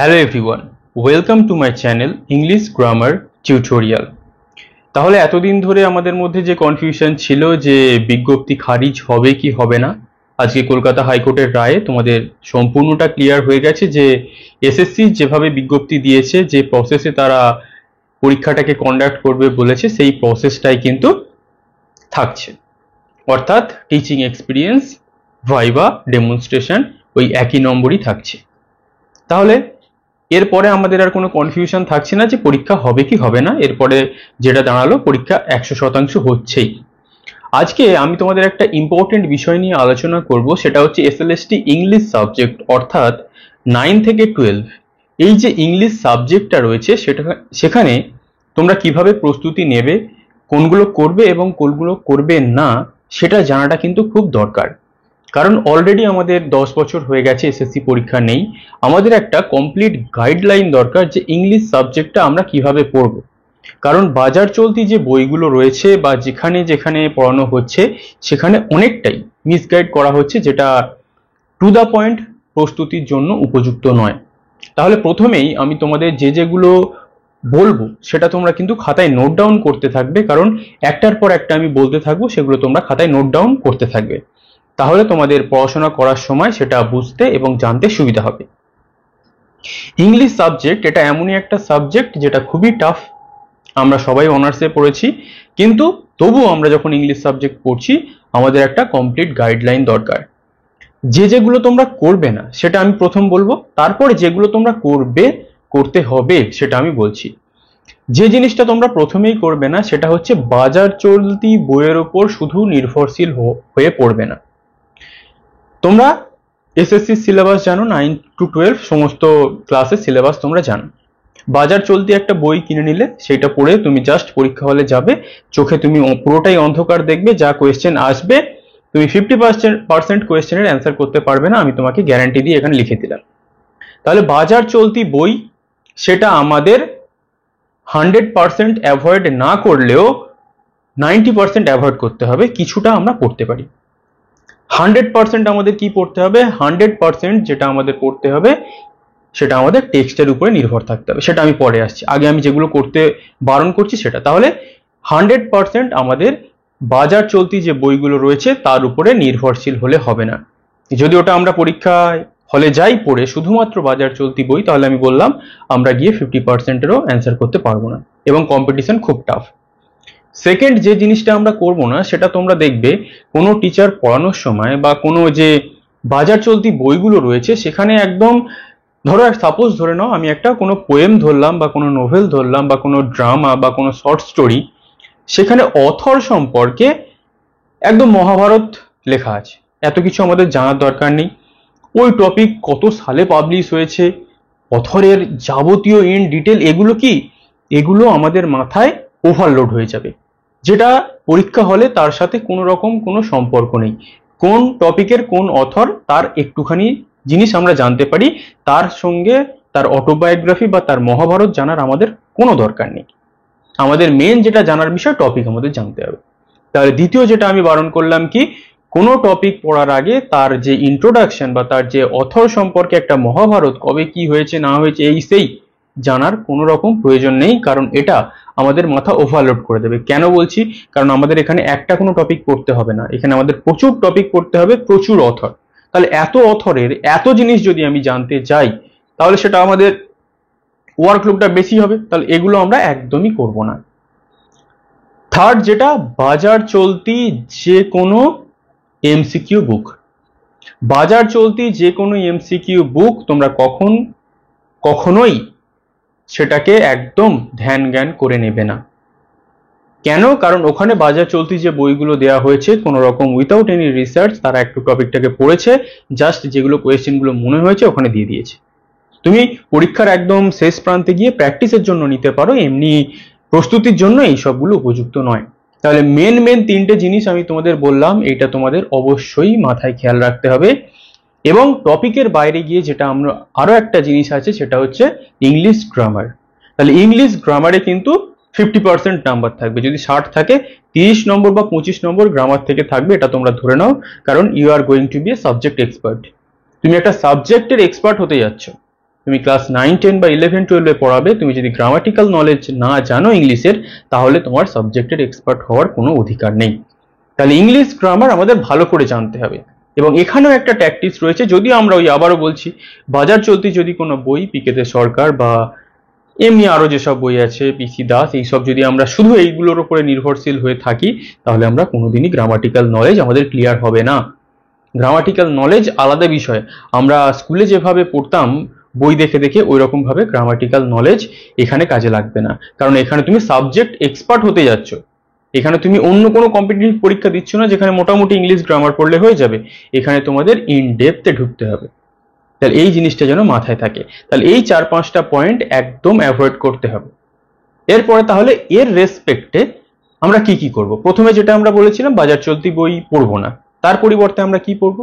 Hello everyone, welcome to my channel English grammar tutorial. তাহলে এতদিন ধরে আমাদের মধ্যে যে কনফিউশন ছিল যে বিজ্ঞপ্তি খারিজ হবে কি হবে না, আজকে কলকাতা হাইকোর্টের রায়ে তোমাদের সম্পূর্ণটা ক্লিয়ার হয়ে গেছে যে এসএসসি যেভাবে বিজ্ঞপ্তি দিয়েছে, যে প্রসেসে তারা পরীক্ষাটাকে কন্ডাক্ট করবে বলেছে, সেই প্রসেসটাই কিন্তু থাকছে। অর্থাৎ টিচিং এক্সপিরিয়েন্স, ভাইভা, ডেমনস্ট্রেশন ওই একই নম্বরই থাকছে। তাহলে এরপরে আমাদের আর কোনো কনফিউশন থাকছে না যে পরীক্ষা হবে কি হবে না। এরপরে যেটা দাঁড়ালো, পরীক্ষা 100% হচ্ছেই। আজকে আমি তোমাদের একটা ইম্পর্টেন্ট বিষয় নিয়ে আলোচনা করব, সেটা হচ্ছে এসএলএসটি ইংলিশ সাবজেক্ট, অর্থাৎ 9 থেকে 12 এই যে ইংলিশ সাবজেক্টটা রয়েছে সেখানে তোমরা কিভাবে প্রস্তুতি নেবে, কোনগুলো করবে এবং কোনগুলো করবে না, সেটা জানাটা কিন্তু খুব দরকার। কারণ অলরেডি আমাদের 10 বছর হয়ে গেছে, এসএসসি পরীক্ষা নেই। আমাদের একটা কমপ্লিট গাইডলাইন দরকার যে ইংলিশ সাবজেক্টটা আমরা কিভাবে পড়ব। কারণ বাজার চলতি যে বইগুলো রয়েছে বা যেখানে যেখানে পড়ানো হচ্ছে সেখানে অনেকটাই মিসগাইড করা হচ্ছে, যেটা টু দ্য পয়েন্ট প্রস্তুতির জন্য উপযুক্ত নয়। তাহলে প্রথমেই আমি তোমাদের যেগুলো বলবো সেটা তোমরা কিন্তু খাতায় নোট ডাউন করতে থাকবে, কারণ একটার পর একটা আমি বলতে থাকবো, সেগুলো তোমরা খাতায় নোট ডাউন করতে থাকবে। তাহলে তোমাদের পড়াশোনা করার সময় সেটা বুঝতে এবং জানতে সুবিধা হবে। ইংলিশ সাবজেক্ট এটা এমনই একটা সাবজেক্ট যেটা খুবই টাফ। আমরা সবাই অনার্সে পড়েছি, কিন্তু তবুও আমরা যখন ইংলিশ সাবজেক্ট পড়ছি আমাদের একটা কমপ্লিট গাইডলাইন দরকার। যেগুলো তোমরা করবে না সেটা আমি প্রথম বলবো, তারপরে যেগুলো তোমরা করতে হবে সেটা আমি বলছি। যে জিনিসটা তোমরা প্রথমেই করবে না সেটা হচ্ছে বাজার চলতি বইয়ের ওপর শুধু নির্ভরশীল হয়ে পড়বে না। তোমরা এসএসসি সিলেবাস জানো, 9 to 12 সমস্ত ক্লাসের সিলেবাস তোমরা জানো। বাজার চলতি একটা বই কিনে নিলে সেটা পড়ে তুমি জাস্ট পরীক্ষা হলে যাবে, চোখে তুমি পুরোটাই অন্ধকার দেখবে, যা কোয়েশ্চেন আসবে তুমি 50% কোয়েশ্চেনের অ্যান্সার করতে পারবে না, আমি তোমাকে গ্যারান্টি দিয়ে এখানে লিখে দিলাম। তাহলে বাজার চলতি বই সেটা আমাদের 100% অ্যাভয়েড না করলেও 90% অ্যাভয়েড করতে হবে, কিছুটা আমরা পড়তে পারি। 100% আমাদের কি পড়তে হবে? 100% যেটা আমাদের পড়তে হবে সেটা আমাদের টেক্সটের উপরে নির্ভর থাকতে হবে, সেটা আমি পরে আসছি। আগে আমি যেগুলো করতে বারণ করছি সেটা। তাহলে 100% আমাদের বাজার চলতি যে বইগুলো রয়েছে তার উপরে নির্ভরশীল হলে হবে না। যদি ওটা আমরা পরীক্ষায় হলে যাই পড়ে শুধুমাত্র বাজার চলতি বই, তাহলে আমি বললাম আমরা গিয়ে 50%-এরও অ্যান্সার করতে পারবো না এবং কম্পিটিশন খুব টাফ। সেকেন্ড যে জিনিসটা আমরা করব না সেটা তোমরা দেখবে, কোনো টিচার পড়ানোর সময় বা কোনো যে বাজার চলতি বইগুলো রয়েছে সেখানে একদম ধরো সাপোজ ধরে নাও আমি একটা কোনো পোয়েম ধরলাম বা কোনো নোভেল ধরলাম বা কোনো ড্রামা বা কোনো শর্ট স্টোরি, সেখানে অথর সম্পর্কে একদম মহাভারত লেখা আছে। এত কিছু আমাদের জানার দরকার নেই। ওই টপিক কত সালে পাবলিশ হয়েছে, অথরের যাবতীয় ইন ডিটেল, এগুলো আমাদের মাথায় ওভারলোড হয়ে যাবে, যেটা পরীক্ষা হলে তার সাথে কোনো রকম কোনো সম্পর্ক নেই। কোন টপিকের কোন অথর তার একটুখানি জিনিস আমরা জানতে পারি, তার সঙ্গে তার অটোবায়োগ্রাফি বা তার মহাভারত জানার আমাদের কোনো দরকার নেই। আমাদের মেন যেটা জানার বিষয়, টপিক আমাদের জানতে হবে। তাহলে দ্বিতীয় যেটা আমি বারণ করলাম, কি কোনো টপিক পড়ার আগে তার যে ইন্ট্রোডাকশন বা তার যে অথর সম্পর্কে একটা মহাভারত কবে কি হয়েছে না হয়েছে এই সেই জানার কোনো রকম প্রয়োজন নেই, কারণ এটা আমাদের মাথা ওভারলোড করে দেবে। কেন বলছি? কারণ আমাদের এখানে একটা কোনো টপিক পড়তে হবে না, এখানে আমাদের প্রচুর টপিক পড়তে হবে, প্রচুর অথর। তাহলে এত অথরের এত জিনিস যদি আমি জানতে চাই তাহলে সেটা আমাদের ওয়ার্কলোডটা বেশি হবে, তাহলে এগুলো আমরা একদমই করব না। থার্ড যেটা, বাজার চলতি যে কোনো এমসিকিউ বুক, বাজার চলতি যে কোনো এমসিকিউ বুক তোমরা কখনোই সেটাকে একদম ধ্যান জ্ঞান করে নেবে না। কেন? কারণ ওখানে বাজার চলতি যে বইগুলো দেওয়া হয়েছে কোনো রকম উইথাউট এনি রিসার্চ, তারা একটু টপিকটাকে পড়েছে, জাস্ট যেগুলো কোয়েশ্চেনগুলো মনে হয়েছে ওখানে দিয়ে দিয়েছে। তুমি পরীক্ষার একদম শেষ প্রান্তে গিয়ে প্র্যাকটিসের জন্য নিতে পারো, এমনি প্রস্তুতির জন্য এই সবগুলো উপযুক্ত নয়। তাহলে মেন তিনটে জিনিস আমি তোমাদের বললাম, এটা তোমাদের অবশ্যই মাথায় খেয়াল রাখতে হবে। এবং টপিকের বাইরে গিয়ে যেটা আমরা আরো একটা জিনিস আছে সেটা হচ্ছে ইংলিশ গ্রামার। তাহলে ইংলিশ গ্রামারে কিন্তু 50% নাম্বার থাকবে, যদি 60 থাকে 30 নম্বর বা 25 নম্বর গ্রামার থেকে থাকবে, এটা তোমরা ধরে নাও। কারণ you are going to be a subject expert, তুমি একটা সাবজেক্টের এক্সপার্ট হতে যাচ্ছ। তুমি ক্লাস 9, 10 বা 11, 12 পড়াবে, তুমি যদি গ্রামাটিক্যাল নলেজ না জানো ইংলিশের, তাহলে তোমার সাবজেক্টের এক্সপার্ট হওয়ার কোনো অধিকার নেই। তাহলে ইংলিশ গ্রামার আমাদের ভালো করে জানতে হবে। এবং এখানেও একটা ট্যাকটিক্স রয়েছে, যদিও আমরা ওই আবারও বলছি, বাজার চলতি যদি কোনো বই, পিকেতে সরকার বা এমনি আরো যেসব বই আছে, পিসি দাস, এইসব যদি আমরা শুধু এইগুলোর উপরে নির্ভরশীল হয়ে থাকি, তাহলে আমরা কোনোদিনই গ্রামাটিক্যাল নলেজ আমাদের ক্লিয়ার হবে না। গ্রামাটিক্যাল নলেজ আলাদা বিষয়। আমরা স্কুলে যেভাবে পড়তাম বই দেখে দেখে, ওই রকম ভাবে গ্রামাটিক্যাল নলেজ এখানে কাজে লাগবে না। কারণ এখানে তুমি সাবজেক্ট এক্সপার্ট হতে যাচ্ছ। এখানে তুমি অন্য কোনো কম্পিটিটিভ পরীক্ষা দিচ্ছ না যেখানে মোটামুটি ইংলিশ গ্রামার পড়লে হয়ে যাবে। এখানে তোমাদের ইন ডেপথে ঢুকতে হবে। তাহলে এই জিনিসটা যেন মাথায় থাকে। তাহলে এই 4-5টা পয়েন্ট একদম অ্যাভয়েড করতে হবে। এরপরে তাহলে এর রেসপেক্টে আমরা কি কি করব? প্রথমে যেটা আমরা বলেছিলাম, বাজার চলতি বই পড়বো না। তার পরিবর্তে আমরা কি পড়বো?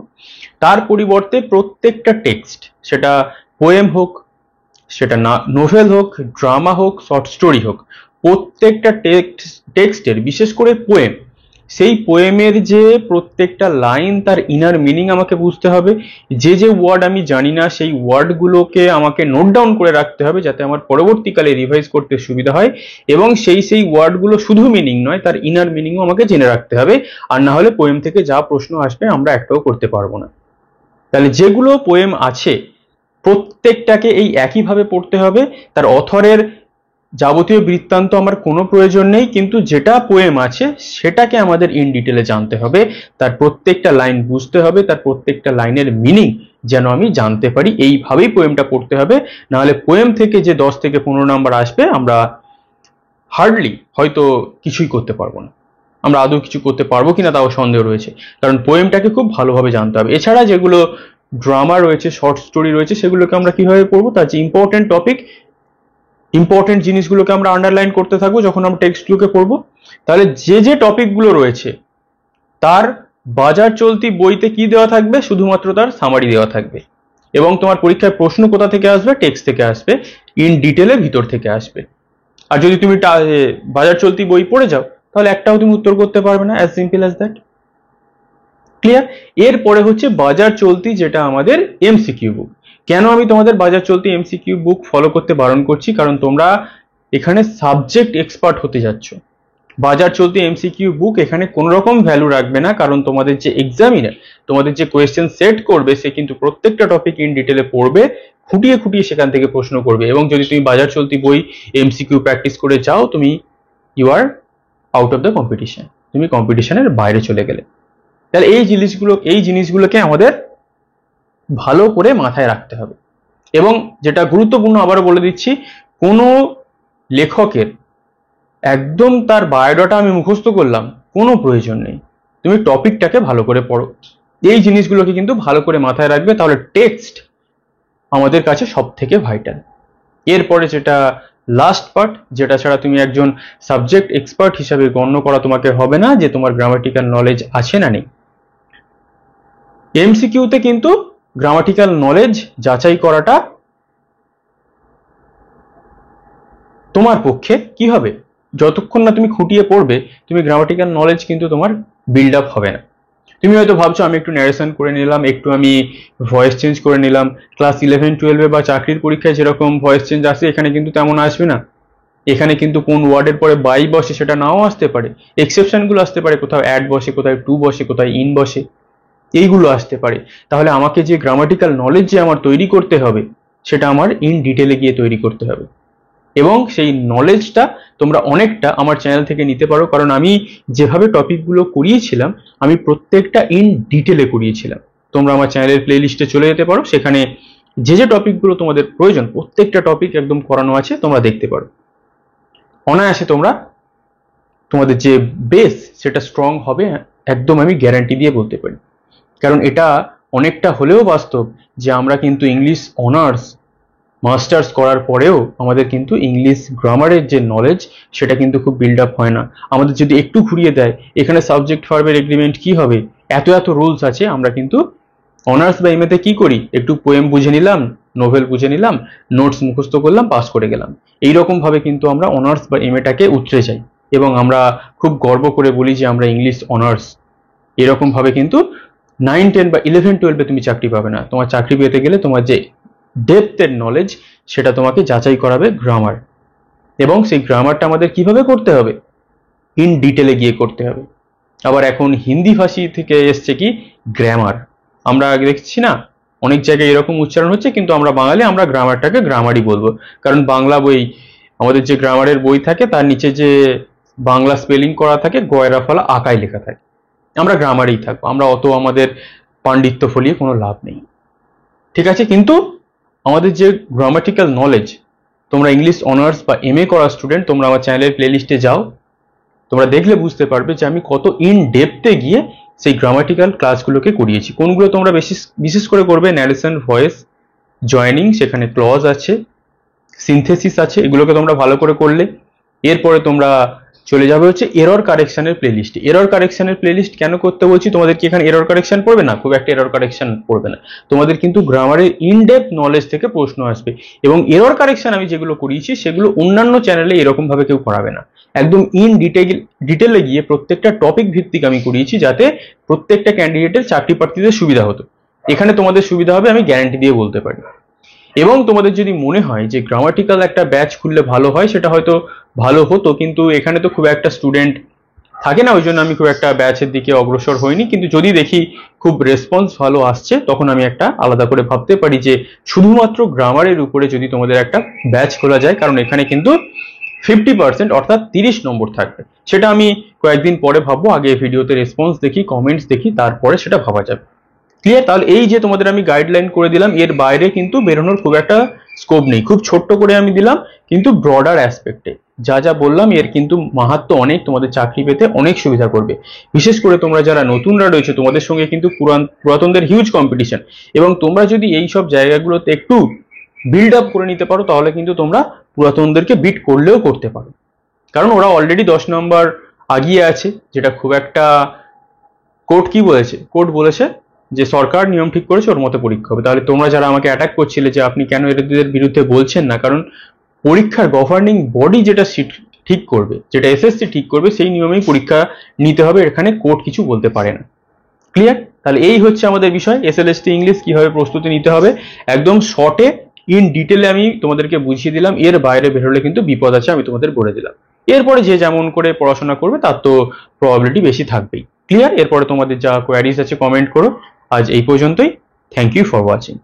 তার পরিবর্তে প্রত্যেকটা টেক্সট, সেটা পোয়েম হোক, সেটা নোভেল হোক, ড্রামা হোক, শর্ট স্টোরি হোক, প্রত্যেকটা টেক্সটের, বিশেষ করে পোয়েম, সেই পোয়েমের যে প্রত্যেকটা লাইন, তার ইনার মিনিং আমাকে বুঝতে হবে। যে যে ওয়ার্ড আমি জানি না, সেই ওয়ার্ডগুলোকে আমাকে নোট ডাউন করে রাখতে হবে, যাতে আমার পরবর্তীকালে রিভাইজ করতে সুবিধা হয়। এবং সেই ওয়ার্ডগুলো শুধু মিনিং নয়, তার ইনার মিনিংও আমাকে জেনে রাখতে হবে। আর না হলে পোয়েম থেকে যা প্রশ্ন আসবে আমরা একটাও করতে পারবো না। তাহলে যেগুলো পোয়েম আছে প্রত্যেকটাকে এই একইভাবে পড়তে হবে। তার অথরের যাবতীয় বৃত্তান্ত আমার কোনো প্রয়োজন নেই, কিন্তু যেটা পোয়েম আছে সেটাকে আমাদের ইন ডিটেলে জানতে হবে। তার প্রত্যেকটা লাইন বুঝতে হবে, তার প্রত্যেকটা লাইনের মিনিং যেন আমি জানতে পারি। এইভাবেই পোয়েমটা পড়তে হবে। নাহলে পোয়েম থেকে যে 10 থেকে 15 নাম্বার আসবে, আমরা হার্ডলি হয়তো কিছুই করতে পারবো না। আমরা আদৌ কিছু করতে পারবো কিনা তাও সন্দেহ রয়েছে। কারণ পোয়েমটাকে খুব ভালোভাবে জানতে হবে। এছাড়া যেগুলো ড্রামা রয়েছে, শর্ট স্টোরি রয়েছে, সেগুলোকে আমরা কিভাবে পড়বো? তার যে ইম্পর্টেন্ট টপিক, ইম্পর্টেন্ট জিনিসগুলোকে আমরা আন্ডারলাইন করতে থাকবো যখন আমরা টেক্সটগুলোকে পড়বো। তাহলে যে যে টপিকগুলো রয়েছে তার বাজার চলতি বইতে কি দেওয়া থাকবে? শুধুমাত্র তার সামারি দেওয়া থাকবে। এবং তোমার পরীক্ষায় প্রশ্ন কোথা থেকে আসবে? টেক্সট থেকে আসবে, ইন ডিটেলের ভিতর থেকে আসবে। আর যদি তুমি বাজার চলতি বই পড়ে যাও, তাহলে একটাও তুমি উত্তর করতে পারবে না। As simple as that. Clear? এরপরে হচ্ছে বাজার চলতি, যেটা আমাদের এমসিকিউ বুক। কেন আমি তোমাদের বাজার চলতি এমসিকিউ বুক ফলো করতে বারণ করছি? কারণ তোমরা এখানে সাবজেক্ট এক্সপার্ট হতে যাচ্ছ। বাজার চলতি এমসিকিউ বুক এখানে কোনো রকম ভ্যালু রাখবে না, কারণ তোমাদের যে এক্সামিনার তোমাদের যে কোয়েশ্চেন সেট করবে, সে কিন্তু প্রত্যেকটা টপিক ইন ডিটেলে পড়বে, খুঁটিয়ে খুঁটিয়ে সেখান থেকে প্রশ্ন করবে। এবং যদি তুমি বাজার চলতি বই এমসিকিউ প্র্যাকটিস করে যাও, তুমি you are out of the competition, তুমি কম্পিটিশনের বাইরে চলে গেলে। তাহলে এই জিনিসগুলোকে আমাদের ভালো করে মাথায় রাখতে হবে। এবং যেটা গুরুত্বপূর্ণ, আবারও বলে দিচ্ছি, কোনো লেখকের একদম তার বায়োডাটা আমি মুখস্থ করলাম, কোনো প্রয়োজন নেই। তুমি টপিকটাকে ভালো করে পড়ো। এই জিনিসগুলোকে কিন্তু ভালো করে মাথায় রাখবে, তাহলে টেক্সট আমাদের কাছে সব থেকে ভাইটাল। এরপরে যেটা লাস্ট পার্ট, যেটা ছাড়া তুমি একজন সাবজেক্ট এক্সপার্ট হিসাবে গণ্য করা তোমাকে হবে না, যে তোমার গ্রামাটিক্যাল নলেজ আছে না নেই। এমসিকিউতে কিন্তু গ্রামাটিক্যাল নলেজ যাচাই করাটা তোমার পক্ষে কি হবে? যতক্ষণ না তুমি খুঁটিয়ে পড়বে, তুমি গ্রামাটিক্যাল নলেজ কিন্তু তোমার বিল্ড আপ হবে না। তুমি হয়তো ভাবছো আমি একটু ন্যারেশন করে নিলাম, একটু আমি ভয়েস চেঞ্জ করে নিলাম, ক্লাস 11, 12 বা চাকরির পরীক্ষায় যেরকম ভয়েস চেঞ্জ আসে, এখানে কিন্তু তেমন আসবে না। এখানে কিন্তু কোন ওয়ার্ডের পরে বাই বসে সেটা নাও আসতে পারে, এক্সেপশন গুলো আসতে পারে, কোথাও অ্যাড বসে, কোথাও টু বসে, কোথাও ইন বসে, এইগুলো আসতে পারে। তাহলে আমাকে যে গ্রামাটিক্যাল নলেজ যে আমার তৈরি করতে হবে, সেটা আমার ইন ডিটেলে গিয়ে তৈরি করতে হবে। এবং সেই নলেজটা তোমরা অনেকটা আমার চ্যানেল থেকে নিতে পারো, কারণ আমি যেভাবে টপিকগুলো করিয়েছিলাম, আমি প্রত্যেকটা ইন ডিটেলে করিয়েছিলাম। তোমরা আমার চ্যানেলের প্লে লিস্টে চলে যেতে পারো, সেখানে যে যে টপিকগুলো তোমাদের প্রয়োজন প্রত্যেকটা টপিক একদম করানো আছে, তোমরা দেখতে পারো। অনায়াসে তোমরা তোমাদের যে বেস সেটা স্ট্রং হবে, একদম আমি গ্যারান্টি দিয়ে বলতে পারি। কারণ এটা অনেকটা হলেও বাস্তব যে আমরা কিন্তু ইংলিশ অনার্স মাস্টার্স করার পরেও আমাদের কিন্তু ইংলিশ গ্রামারের যে নলেজ, সেটা কিন্তু খুব বিল্ড আপ হয় না। আমাদের যদি একটু ঘুরিয়ে দেয়, এখানে সাবজেক্ট ভার্বের এগ্রিমেন্ট কি হবে, এত এত রুলস আছে, আমরা কিন্তু অনার্স বা এমএতে কি করি, একটু পোয়েম বুঝে নিলাম, নোভেল বুঝে নিলাম, নোটস মুখস্থ করলাম, পাস করে গেলাম। এইরকম ভাবে কিন্তু আমরা অনার্স বা এমএটাকে উতরে যাই, এবং আমরা খুব গর্ব করে বলি যে আমরা ইংলিশ অনার্স। এরকম ভাবে কিন্তু 9, 10 বা 11, 12 তুমি চাকরি পাবে না। তোমার চাকরি পেতে গেলে তোমার যে ডেপথের নলেজ সেটা তোমাকে যাচাই করাবে গ্রামার। এবং সেই গ্রামারটা আমাদের কিভাবে করতে হবে, ইন ডিটেলে গিয়ে করতে হবে। আবার এখন হিন্দি ভাষী থেকে এসছে কি গ্রামার, আমরা আগে দেখছি না অনেক জায়গায় এরকম উচ্চারণ হচ্ছে, কিন্তু আমরা বাঙালি আমরা গ্রামারটাকে গ্রামারই বলবো, কারণ বাংলা বই আমাদের যে গ্রামারের বই থাকে তার নিচে যে বাংলা স্পেলিং করা থাকে গয়রা ফলা আকায় লেখা থাকে, আমরা গ্রামারেই থাকবো, আমরা অত আমাদের পাণ্ডিত্য ফলিয়ে কোনো লাভ নেই, ঠিক আছে। কিন্তু আমাদের যে গ্রামাটিক্যাল নলেজ, তোমরা ইংলিশ অনার্স বা এমএ করা স্টুডেন্ট, তোমরা আমার চ্যানেলের প্লেলিস্টে যাও, তোমরা দেখলে বুঝতে পারবে যে আমি কত ইন ডেপথে গিয়ে সেই গ্রামাটিক্যাল ক্লাসগুলোকে করিয়েছি। কোনগুলো তোমরা বিশেষ করে করবে, ন্যারেশন, ভয়েস, জয়নিং, সেখানে ক্লজ আছে, সিনথেসিস আছে, এগুলোকে তোমরা ভালো করে করলে এরপরে তোমরা চলে যাবে হচ্ছে এরর কারেকশনের প্লেলিস্টে। এরর কারেকশনের প্লেলিস্ট কেন করতে বলছি, তোমাদের কি এখানে এরর কারেকশন পড়বে না, খুব একটা এরর কারেকশন পড়বে না, তোমাদের কিন্তু গ্রামারের ইনডেপথ নলেজ থেকে প্রশ্ন আসবে। এবং এরর কারেকশন আমি যেগুলো করিয়েছি সেগুলো অন্যান্য চ্যানেলে এরকম ভাবে কেউ করাবে না, একদম ইন ডিটেলে গিয়ে প্রত্যেকটা টপিক ভিত্তিক আমি করিয়েছি, যাতে প্রত্যেকটা ক্যান্ডিডেটের চাকরি প্রার্থীদের সুবিধা হতো। এখানে তোমাদের সুবিধা হবে আমি গ্যারান্টি দিয়ে বলতে পারি। এবং তোমাদের যদি মনে হয় যে গ্রামাটিক্যাল একটা ব্যাচ খুললে ভালো হয়, সেটা হয়তো ভালো হতো, কিন্তু এখানে তো খুব একটা স্টুডেন্ট থাকে না, ওই জন্য আমি খুব একটা ব্যাচের দিকে অগ্রসর হইনি। কিন্তু যদি দেখি খুব রেসপন্স ভালো আসছে, তখন আমি একটা আলাদা করে ভাবতে পারি যে শুধুমাত্র গ্রামারের উপরে যদি তোমাদের একটা ব্যাচ খোলা যায়, কারণ এখানে কিন্তু 50% অর্থাৎ 30 নম্বর থাকবে। সেটা আমি কয়েকদিন পরে ভাববো, আগে ভিডিওতে রেসপন্স দেখি, কমেন্টস দেখি, তারপরে সেটা ভাবা যাবে। ক্লিয়ার? তাহলে এই যে তোমাদের আমি গাইডলাইন করে দিলাম, এর বাইরে কিন্তু বেরোনোর খুব একটা স্কোপ নেই, খুব ছোট্ট করে আমি দিলাম, কিন্তু ব্রডার অ্যাসপেক্টে যা যা বললাম এর কিন্তু মাহাত্ম্য অনেক, তোমাদের চাকরি পেতে অনেক সুবিধা করবে। বিশেষ করে তোমরা যারা নতুনরা রয়েছে, তোমাদের সঙ্গে কিন্তু পুরাতনদের হিউজ কম্পিটিশন, এবং তোমরা যদি এই সব জায়গাগুলোতে একটু বিল্ড আপ করে নিতে পারো, তাহলে কিন্তু তোমরা পুরাতনদেরকে বিট করলেও করতে পারো, কারণ ওরা অলরেডি 10 নম্বর আগিয়ে আছে। যেটা খুব একটা, কোর্ট কি বলেছে, কোর্ট বলেছে যে সরকার নিয়ম ঠিক করেছে ওর মতো পরীক্ষা হবে। তাহলে তোমরা যারা আমাকে অ্যাটাক করছিলে যে আপনি কেন এদের বিরুদ্ধে বলছেন না, কারণ পরীক্ষার গভর্নিং বডি যেটা ঠিক করবে, যেটা এসএসসি ঠিক করবে, সেই নিয়মেই পরীক্ষা নিতে হবে, এখানে কোর্ট কিছু বলতে পারে না। ক্লিয়ার? তাহলে এই হচ্ছে আমাদের বিষয়, এসএলএসটি ইংলিশ কিভাবে প্রস্তুতি নিতে হবে, একদম শর্টে ইন ডিটেলে আমি তোমাদেরকে বুঝিয়ে দিলাম। এর বাইরে বেরোলে কিন্তু বিপদ আছে, আমি তোমাদের বলে দিলাম। এরপরে যে যেমন করে পড়াশোনা করবে তার তো প্রবাবিলিটি বেশি থাকবেই। ক্লিয়ার? এরপরে তোমাদের যা কোয়ারিজ আছে কমেন্ট করো। আজ এই পর্যন্তই। Thank you for watching.